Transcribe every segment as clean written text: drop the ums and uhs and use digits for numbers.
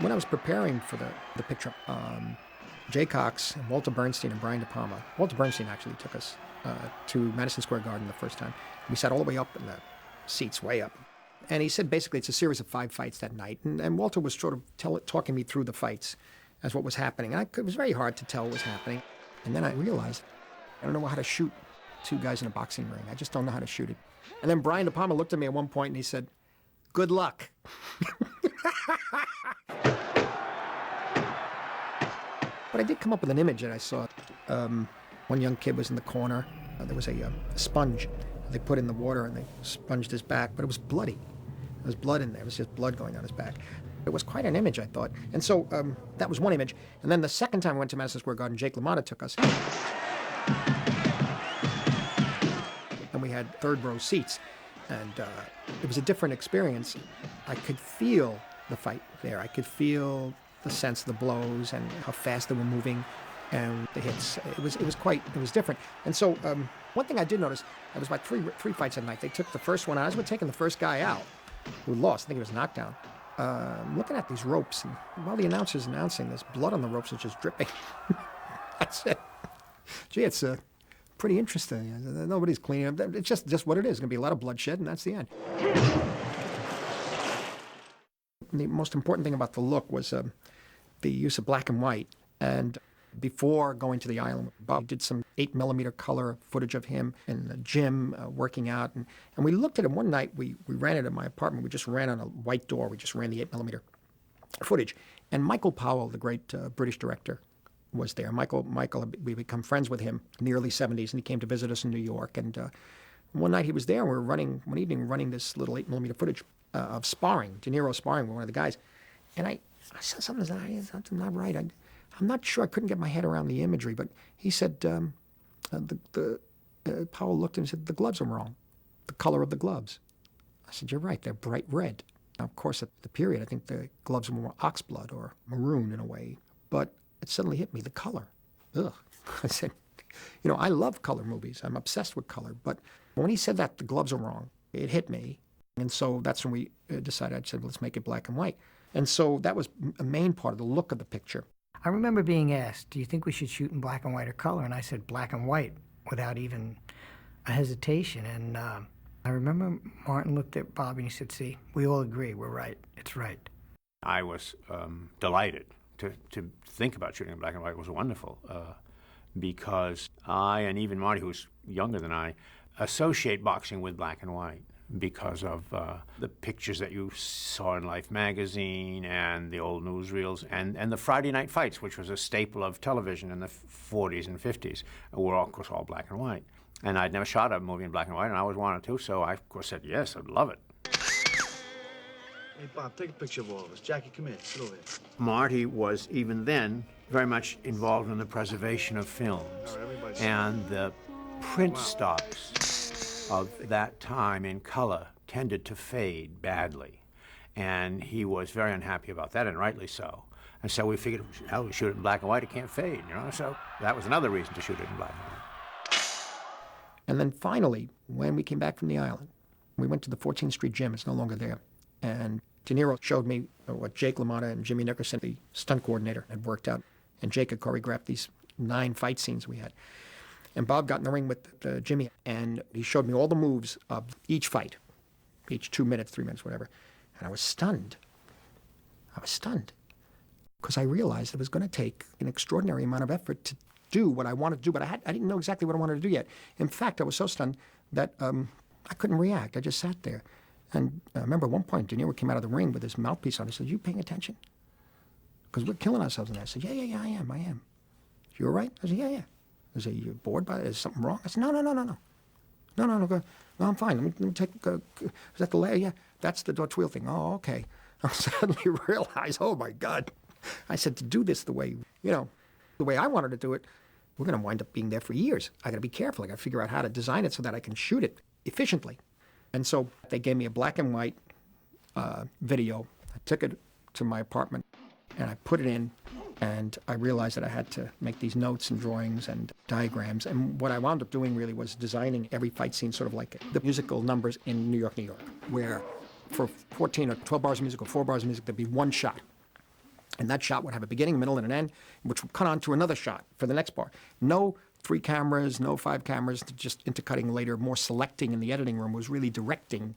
When I was preparing for the picture, Jay Cox and Walter Bernstein and Brian De Palma. Walter Bernstein actually took us to Madison Square Garden the first time. We sat all the way up in the seats, way up. And he said basically it's a series of 5 fights that night. And Walter was sort of talking me through the fights as what was happening. And it was very hard to tell what was happening. And then I realized I don't know how to shoot 2 guys in a boxing ring. I just don't know how to shoot it. And then Brian De Palma looked at me at one point and he said, "Good luck." But I did come up with an image that I saw. One young kid was in the corner. There was a sponge they put in the water and they sponged his back, but it was bloody. There was blood in there. It was just blood going down his back. It was quite an image, I thought. And so that was one image. And then the second time I went to Madison Square Garden, Jake LaMotta took us. And we had 3rd row seats. And it was a different experience. I could feel the fight there. I could feel the sense of the blows and how fast they were moving and the hits. It was different. And so one thing I did notice, it was about three fights a night. They took the first one out. As we're taking the first guy out, who lost, I think it was knockdown, looking at these ropes, and while the announcer's announcing, there's blood on the ropes is just dripping. I said, gee, it's pretty interesting. Nobody's cleaning up. It's just what it is. It's going to be a lot of bloodshed, and that's the end. The most important thing about the look was the use of black and white. And before going to the island, Bob did some 8mm color footage of him in the gym working out. And we looked at him one night. We ran it at my apartment. We just ran on a white door. We just ran the 8mm footage. And Michael Powell, the great British director, was there. Michael, we become friends with him in the early 70s, and he came to visit us in New York. And one night he was there. We were one evening running this little 8mm footage of sparring, De Niro sparring with one of the guys. And I said something's not right. I'm not sure. I couldn't get my head around the imagery, but he said, Powell looked and said, "The gloves are wrong, the color of the gloves." I said, "You're right. They're bright red." Now, of course, at the period, I think the gloves were more oxblood or maroon in a way, but it suddenly hit me, the color. Ugh. I said, I love color movies. I'm obsessed with color. But when he said that the gloves are wrong, it hit me. And so that's when we decided, I said, let's make it black and white. And so that was a main part of the look of the picture. I remember being asked, do you think we should shoot in black and white or color? And I said black and white without even a hesitation. And I remember Martin looked at Bob and he said, "See, we all agree. We're right. It's right." I was delighted to think about shooting in black and white. It was wonderful because I, and even Marty, who's younger than I, associate boxing with black and white because of the pictures that you saw in Life magazine and the old newsreels and the Friday night fights, which was a staple of television in the 40s and 50s, were, of course, all black and white. And I'd never shot a movie in black and white, and I always wanted to, so I, of course, said yes, I'd love it. Hey, Bob, take a picture of all of us. Jackie, come here. Sit over here. Marty was, even then, very much involved in the preservation of films. And the print stocks of that time in color tended to fade badly. And he was very unhappy about that, and rightly so. And so we figured, hell, we shoot it in black and white, it can't fade, So that was another reason to shoot it in black and white. And then finally, when we came back from the island, we went to the 14th Street Gym. It's no longer there. And De Niro showed me what Jake LaMotta and Jimmy Nickerson, the stunt coordinator, had worked out. And Jake had choreographed these 9 fight scenes we had. And Bob got in the ring with Jimmy, and he showed me all the moves of each fight, each 2 minutes, 3 minutes, whatever. And I was stunned. Because I realized it was going to take an extraordinary amount of effort to do what I wanted to do, but I didn't know exactly what I wanted to do yet. In fact, I was so stunned that I couldn't react. I just sat there. And I remember at one point, De Niro came out of the ring with his mouthpiece on. He said, "You paying attention? Because we're killing ourselves in there." I said, yeah, I am. "You all right?" I said, yeah. I said, "You bored by it? Is something wrong?" I said, No, go. No, I'm fine. Let me take, is that the layer? Yeah, that's the Dutch wheel thing. Oh, okay. I suddenly realized, oh my God. I said, to do this the way, the way I wanted to do it, we're going to wind up being there for years. I got to be careful. I got to figure out how to design it so that I can shoot it efficiently. And so they gave me a black and white video. I took it to my apartment and I put it in, and I realized that I had to make these notes and drawings and diagrams. And what I wound up doing really was designing every fight scene sort of like the musical numbers in New York, where for 14 or 12 bars of music or 4 bars of music, there'd be one shot. And that shot would have a beginning, middle, and an end, which would cut on to another shot for the next part. No 3 cameras, no 5 cameras, just intercutting later, more selecting in the editing room, was really directing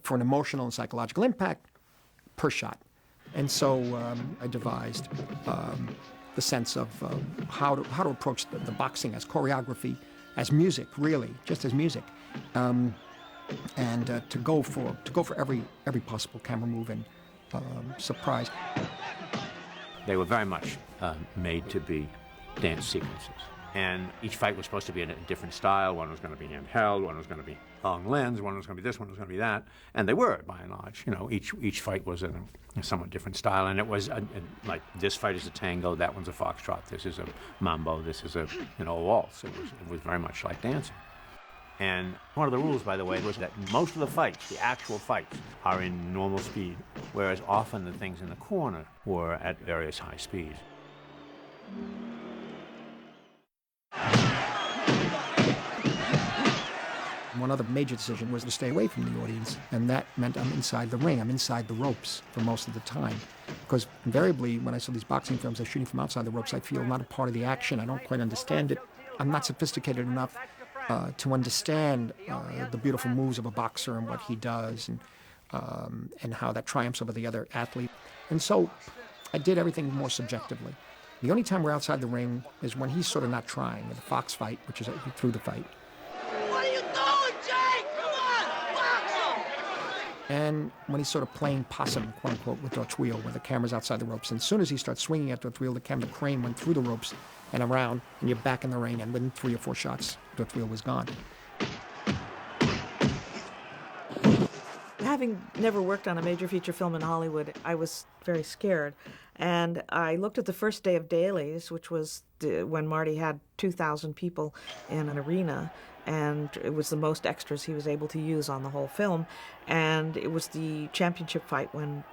for an emotional and psychological impact per shot. And so I devised the sense of how to approach the boxing as choreography, as music, really, just as music, and to go for every possible camera move and surprise. They were very much made to be dance sequences. And each fight was supposed to be in a different style. One was going to be handheld, one was going to be long lens, one was going to be this, one was going to be that. And they were, by and large. You know, each fight was in a somewhat different style. And it was like, this fight is a tango, that one's a foxtrot, this is a mambo, this is a waltz. It was very much like dancing. And one of the rules, by the way, was that most of the fights, the actual fights, are in normal speed, whereas often the things in the corner were at various high speeds. One other major decision was to stay away from the audience, and that meant I'm inside the ring, I'm inside the ropes for most of the time. Because invariably, when I saw these boxing films, they're shooting from outside the ropes, I feel not a part of the action, I don't quite understand it. I'm not sophisticated enough to understand the beautiful moves of a boxer and what he does, and how that triumphs over the other athlete. And so I did everything more subjectively. The only time we're outside the ring is when he's sort of not trying, the fox fight, which is through the fight. What are you doing, Jake? Come on, box him! And when he's sort of playing possum, quote unquote, with Dutch wheel, where the camera's outside the ropes. And as soon as he starts swinging at Dutch wheel, the camera crane went through the ropes and around, and you're back in the ring, and within 3 or 4 shots, Dutch wheel was gone. Having never worked on a major feature film in Hollywood, I was very scared. And I looked at the first day of dailies, which was when Marty had 2,000 people in an arena, and it was the most extras he was able to use on the whole film. And it was the championship fight when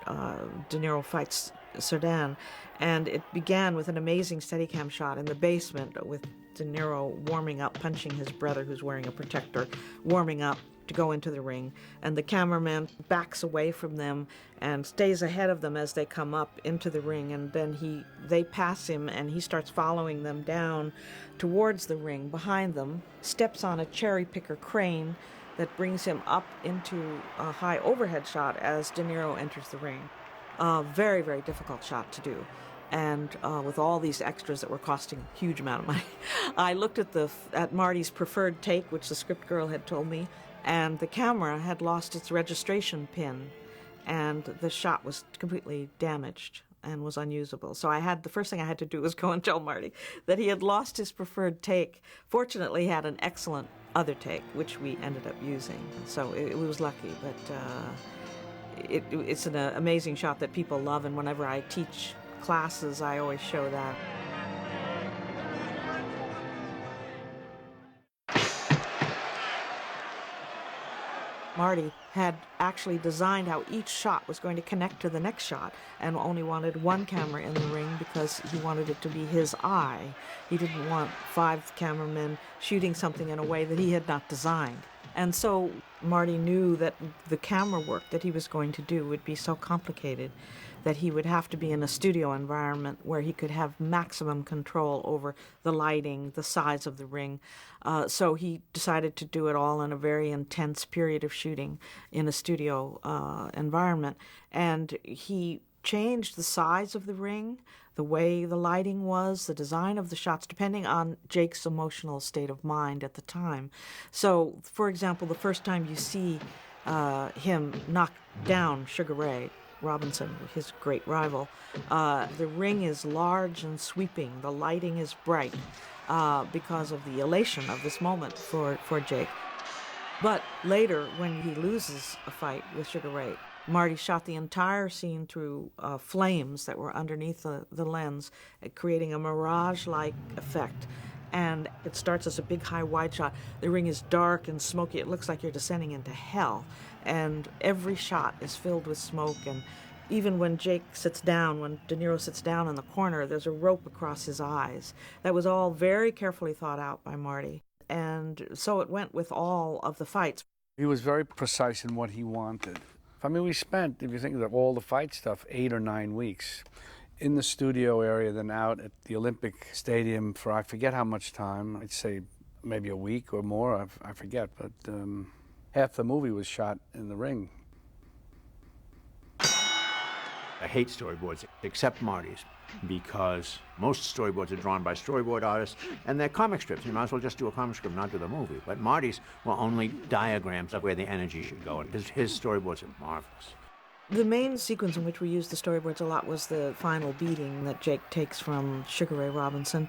De Niro fights Sedan. And it began with an amazing Steadicam shot in the basement with De Niro warming up, punching his brother who's wearing a protector, warming up to go into the ring, and the cameraman backs away from them and stays ahead of them as they come up into the ring, and then they pass him and he starts following them down towards the ring behind them, steps on a cherry picker crane that brings him up into a high overhead shot as De Niro enters the ring. Very, very difficult shot to do. And with all these extras that were costing a huge amount of money. I looked at Marty's preferred take, which the script girl had told me, and the camera had lost its registration pin, and the shot was completely damaged and was unusable. So the first thing I had to do was go and tell Marty that he had lost his preferred take. Fortunately, he had an excellent other take, which we ended up using. So it was lucky, but it's an amazing shot that people love, and whenever I teach classes, I always show that. Marty had actually designed how each shot was going to connect to the next shot, and only wanted one camera in the ring because he wanted it to be his eye. He didn't want 5 cameramen shooting something in a way that he had not designed. And so Marty knew that the camera work that he was going to do would be so complicated that he would have to be in a studio environment where he could have maximum control over the lighting, the size of the ring. So he decided to do it all in a very intense period of shooting in a studio environment. And he changed the size of the ring, the way the lighting was, the design of the shots, depending on Jake's emotional state of mind at the time. So, for example, the first time you see him knock down Sugar Ray Robinson, his great rival, the ring is large and sweeping. The lighting is bright because of the elation of this moment for Jake. But later, when he loses a fight with Sugar Ray, Marty shot the entire scene through flames that were underneath the lens, creating a mirage-like effect. And it starts as a big, high, wide shot. The ring is dark and smoky. It looks like you're descending into hell. And every shot is filled with smoke. And even when Jake sits down, when De Niro sits down in the corner, there's a rope across his eyes. That was all very carefully thought out by Marty. And so it went with all of the fights. He was very precise in what he wanted. I mean, we spent, if you think of all the fight stuff, 8 or 9 weeks. in the studio area, then out at the Olympic Stadium for I forget how much time. I'd say maybe a week or more. I forget, but half the movie was shot in the ring. I hate storyboards, except Marty's, because most storyboards are drawn by storyboard artists, and they're comic strips. You might as well just do a comic strip, not do the movie. But Marty's were only diagrams of where the energy should go, and his storyboards are marvelous. The main sequence in which we used the storyboards a lot was the final beating that Jake takes from Sugar Ray Robinson.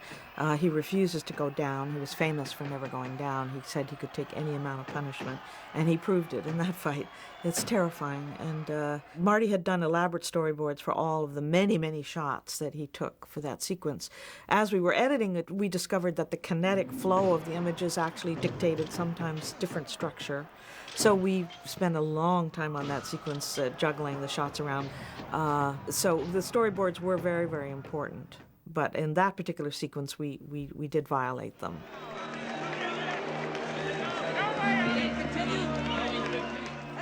He refuses to go down. He was famous for never going down. He said he could take any amount of punishment, and he proved it in that fight. It's terrifying. And Marty had done elaborate storyboards for all of the many, many shots that he took for that sequence. As we were editing it, we discovered that the kinetic flow of the images actually dictated sometimes different structure. So we spent a long time on that sequence, juggling the shots around. So the storyboards were very, very important. But in that particular sequence, we did violate them.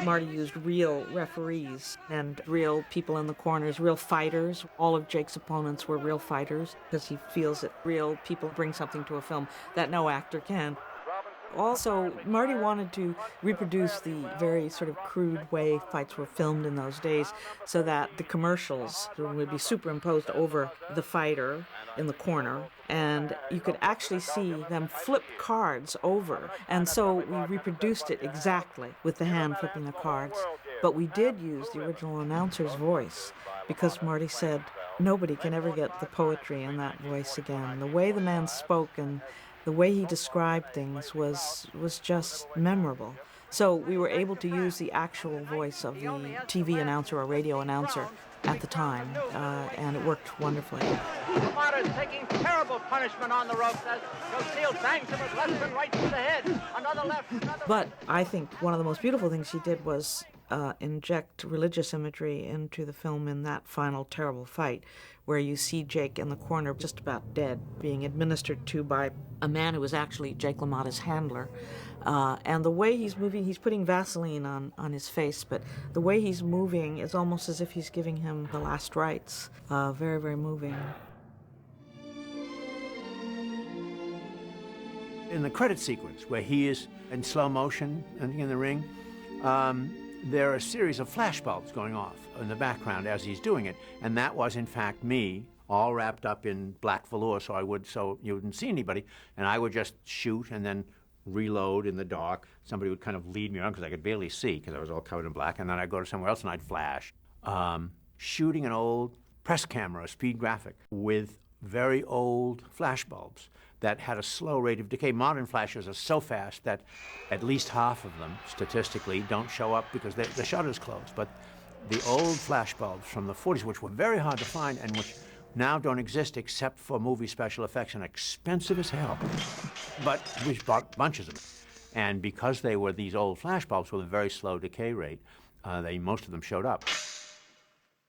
Marty used real referees and real people in the corners, real fighters. All of Jake's opponents were real fighters because he feels that real people bring something to a film that no actor can. Also, Marty wanted to reproduce the very sort of crude way fights were filmed in those days so that the commercials would be superimposed over the fighter in the corner, and you could actually see them flip cards over. And so we reproduced it exactly with the hand flipping the cards. But we did use the original announcer's voice because Marty said nobody can ever get the poetry in that voice again. The way the man spoke and the way he described things was just memorable. So we were able to use the actual voice of the TV announcer or radio announcer at the time, and it worked wonderfully. Kamada's taking terrible punishment on the ropes as Lucille bangs him with left and right to the head. Another left, another... But I think one of the most beautiful things she did was inject religious imagery into the film in that final terrible fight, where you see Jake in the corner just about dead, being administered to by a man who was actually Jake LaMotta's handler. And the way he's moving, he's putting Vaseline on his face, but the way he's moving is almost as if he's giving him the last rites. Very, very moving. In the credit sequence, where he is in slow motion in the ring, there are a series of flashbulbs going off in the background as he's doing it, and that was in fact me, all wrapped up in black velour, so you wouldn't see anybody, and I would just shoot and then reload in the dark. Somebody would kind of lead me around because I could barely see because I was all covered in black, and then I'd go to somewhere else and I'd flash. Shooting an old press camera, a speed graphic, with very old flashbulbs that had a slow rate of decay. Modern flashes are so fast that at least half of them, statistically, don't show up because the shutter's closed. But the old flashbulbs from the 40s, which were very hard to find and which now don't exist except for movie special effects and expensive as hell, but we bought bunches of them. And because they were these old flashbulbs with a very slow decay rate, most of them showed up.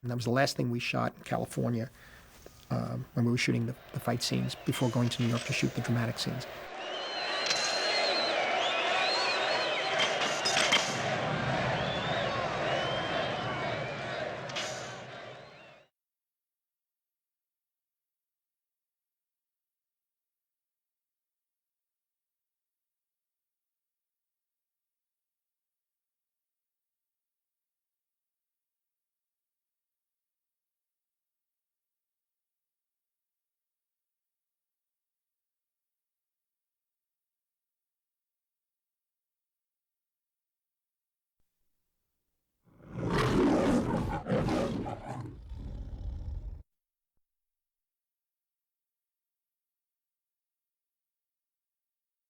And that was the last thing we shot in California when we were shooting the fight scenes before going to New York to shoot the dramatic scenes.